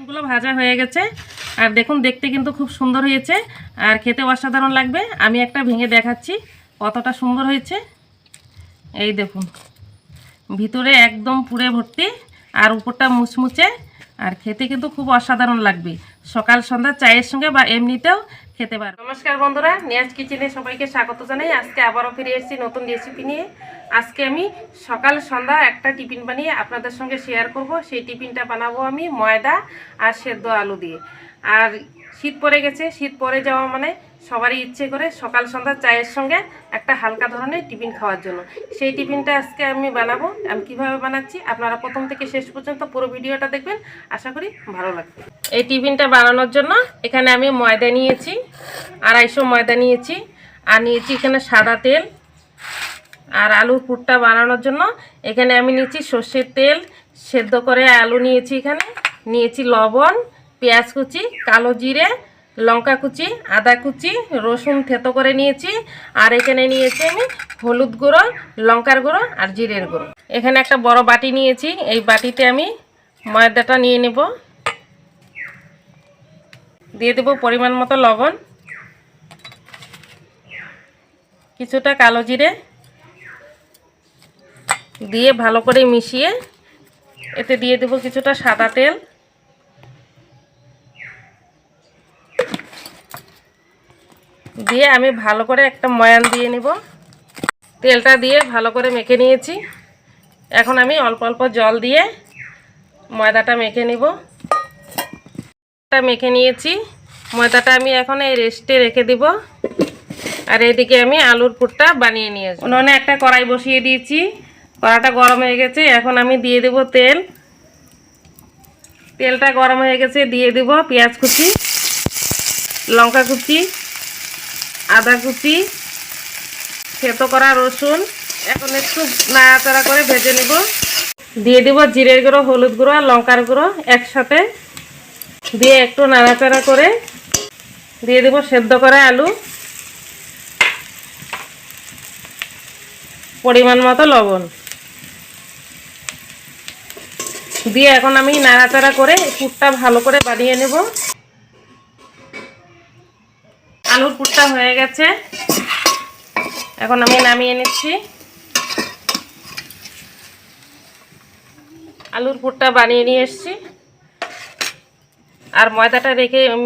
টিফিনগুলো ভাজা হয়ে গেছে আর দেখুন দেখতে কিন্তু খুব সুন্দর হয়েছে আর খেতে অসাধারণ লাগবে। আমি একটা ভেঙে দেখাচ্ছি কতটা সুন্দর হয়েছে। এই দেখুন ভিতরে একদম পুরে ভর্তি আর উপরটা মুচমুচে আর খেতে কিন্তু খুব অসাধারণ লাগবে। সকাল সন্ধ্যা চায়ের সঙ্গে বা এমনিতেও খেতে পারবে। নমস্কার বন্ধুরা, নিয়াজ কিচেনে সবাইকে স্বাগত জানাই। আজকে আবারও ফিরে এসেছি নতুন রেসিপি নিয়ে। আজকে আমি সকাল সন্ধ্যা একটা টিফিন বানিয়ে আপনাদের সঙ্গে শেয়ার করব। সেই টিফিনটা বানাবো আমি ময়দা আর সেদ্ধ আলু দিয়ে। আর শীত পড়ে গেছে, শীত পড়ে যাওয়া মানে সবারই ইচ্ছে করে সকাল সন্ধ্যা চায়ের সঙ্গে একটা হালকা ধরনের টিফিন খাওয়ার জন্য। সেই টিফিনটা আজকে আমি বানাবো। আমি কীভাবে বানাচ্ছি আপনারা প্রথম থেকে শেষ পর্যন্ত পুরো ভিডিওটা দেখবেন, আশা করি ভালো লাগবে। এই টিফিনটা বানানোর জন্য এখানে আমি ময়দা নিয়েছি, 250 ময়দা নিয়েছি, আর নিয়েছি এখানে সাদা তেল। আর আলুর পুরটা বানানোর জন্য এখানে আমি নিয়েছি সর্ষের তেল, সেদ্ধ করে আলু নিয়েছি, এখানে নিয়েছি লবণ, পেঁয়াজ কুচি, কালো জিরে, লঙ্কা কুচি, আদা কুচি, রসুন থেতো করে নিয়েছি। আর এখানে নিয়েছি আমি হলুদ গুঁড়ো, লঙ্কার গুঁড়ো আর জিরের গুঁড়ো। এখানে একটা বড় বাটি নিয়েছি, এই বাটিতে আমি ময়দাটা নিয়ে নেব। দিয়ে দেব পরিমাণ মতো লবণ, কিছুটা কালো জিরে দিয়ে ভালো করে মিশিয়ে এতে দিয়ে দেব কিছুটা সাদা তেল। দিয়ে আমি ভালো করে একটা ময়ান দিয়ে নেব। তেলটা দিয়ে ভালো করে মেখে নিয়েছি। এখন আমি অল্প অল্প জল দিয়ে ময়দাটা মেখে নেব। মেখে নিয়েছি, ময়দাটা আমি এখন এই রেস্টে রেখে দেব। আর এদিকে আমি আলুর পুরটা বানিয়ে নিয়েছি। উনুনে একটা কড়াই বসিয়ে দিয়েছি, কড়াইটা গরম হয়ে গেছে। এখন আমি দিয়ে দেব তেল। তেলটা গরম হয়ে গেছে, দিয়ে দেব পেঁয়াজ কুচি, লঙ্কা কুচি, আদা কুচি, থেতো করা রসুন। এখন একটু নাড়াচাড়া করে ভেজে নেব। দিয়ে দেব জিরের গুঁড়ো, হলুদ গুঁড়ো আর লঙ্কার গুঁড়ো একসাথে দিয়ে একটু নাড়াচাড়া করে দিয়ে দেব সেদ্ধ করা আলু, পরিমাণ মতো লবণ দিয়ে এখন আমি নাড়াচাড়া করে পুরটা ভালো করে বানিয়ে নেব। আলুর পুরটা হয়ে গেছে, এখন আমি নামিয়ে নিচ্ছি। আলুর পুরটা বানিয়ে নিয়ে এসেছি আর ময়দাটা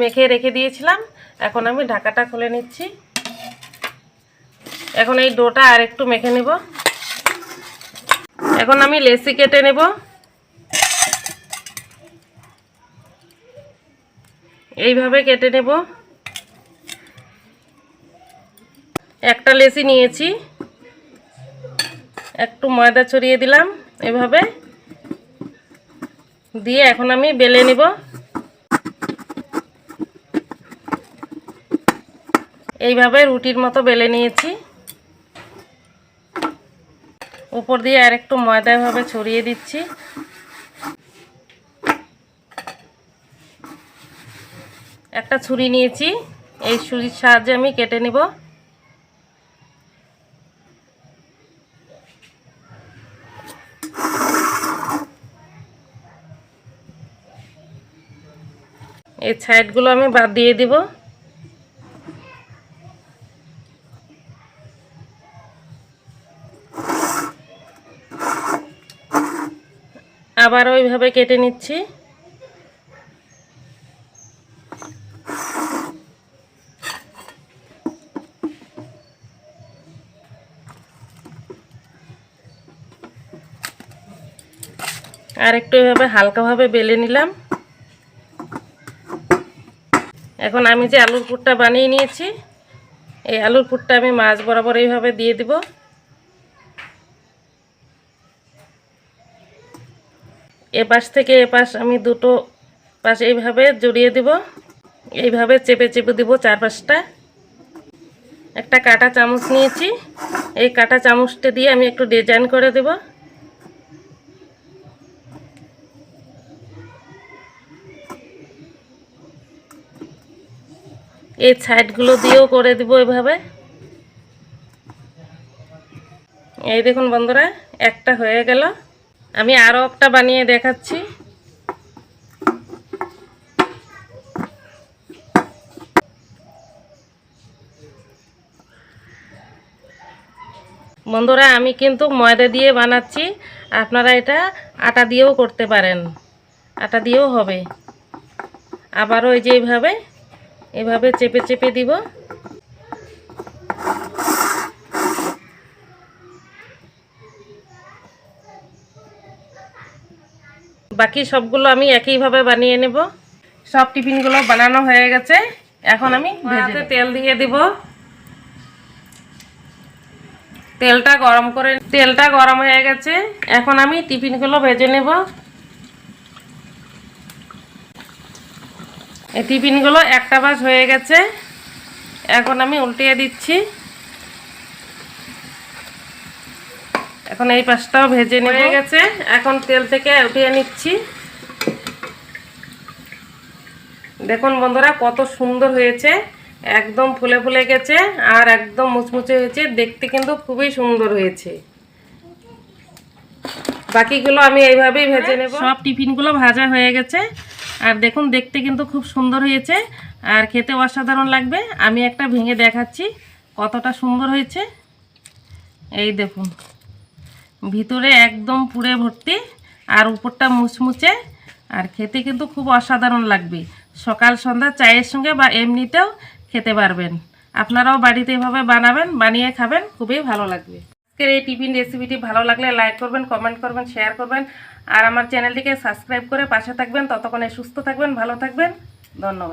মেখে রেখে দিয়েছিলাম। এখন আমি ঢাকাটা খুলে নিচ্ছি। এখন এই ডোটা আর একটু মেখে নেব। এখন আমি লেচি কেটে নেব। এইভাবে কেটে নেব। একটা লেচি নিয়েছি, একটু ময়দা ছড়িয়ে দিলাম এভাবে দিয়ে এখন আমি বেলে নেব। এইভাবে রুটির মতো বেলে নিয়েছি। উপর দিয়ে আর একটু ময়দা এভাবে ছড়িয়ে দিচ্ছি। একটা ছুরি নিয়েছি, এই ছুরির সাহায্যে আমি কেটে নেব। এই সাইডগুলো আমি বাদ দিয়ে দিব। আবার ওইভাবে কেটে নিচ্ছি। আর একটু এভাবে হালকাভাবে বেলে নিলাম। এখন আমি যে আলুর পুরটা বানিয়ে নিয়েছি, এই আলুর পুরটা আমি মাছ বরাবর এইভাবে দিয়ে দিব। এপাশ থেকে এপাশ আমি দুটো পাশ এইভাবে জড়িয়ে দিব। এইভাবে চেপে চেপে দিব চারপাশটা। একটা কাঁটা চামচ নিয়েছি, এই কাঁটা চামচটা দিয়ে আমি একটু ডিজাইন করে দেব। এই সাইডগুলো দিয়েও করে দিব এভাবে। এই দেখুন বন্ধুরা, একটা হয়ে গেল। আমি আরও একটা বানিয়ে দেখাচ্ছি। বন্ধুরা, আমি কিন্তু ময়দা দিয়ে বানাচ্ছি, আপনারা এটা আটা দিয়েও করতে পারেন, আটা দিয়েও হবে। আবারও এই যে এভাবে চেপে চেপে দিব। বাকি সবগুলো আমি একইভাবে বানিয়ে নেব। সব টিফিনগুলো বানানো হয়ে গেছে, এখন আমি হাতে তেল দিয়ে দিব। তেলটা গরম হয়ে গেছে, এখন আমি টিফিনগুলো ভেজে নেব। এই টিফিনগুলো একটা ভাঁজ হয়ে গেছে, এখন আমি উল্টিয়ে দিচ্ছি। এখন এই পাশটাও ভেজে নেব। হয়ে গেছে, এখন তেল থেকে উঠিয়ে নিচ্ছি। দেখুন বন্ধুরা, কত সুন্দর হয়েছে, একদম ফুলে ফুলে গেছে আর একদম মুচমুচে হয়েছে, দেখতে কিন্তু খুবই সুন্দর হয়েছে। বাকিগুলো আমি এইভাবেই ভেজে নেব। সব টিফিনগুলো ভাজা হয়ে গেছে, আর দেখুন দেখতে কিন্তু খুব সুন্দর হয়েছে আর খেতে অসাধারণ লাগবে। আমি একটা ভেঙে দেখাচ্ছি কতটা সুন্দর হয়েছে। এই দেখুন, ভিতরে একদম পুরে ভর্তি আর উপরটা মুচমুচে, আর খেতে কিন্তু খুব অসাধারণ লাগবে। সকাল সন্ধ্যা চায়ের সঙ্গে বা এমনিতেও খেতে পারবেন। আপনারাও বাড়িতে এভাবে বানাবেন, বানিয়ে খাবেন, খুবই ভালো লাগবে। আজকের এই টিফিন রেসিপিটি ভালো লাগলে লাইক করবেন, কমেন্ট করবেন, শেয়ার করবেন আর আমার চ্যানেলটিকে সাবস্ক্রাইব করে পাশে থাকবেন। ততক্ষণে সুস্থ থাকবেন, ভালো থাকবেন। ধন্যবাদ।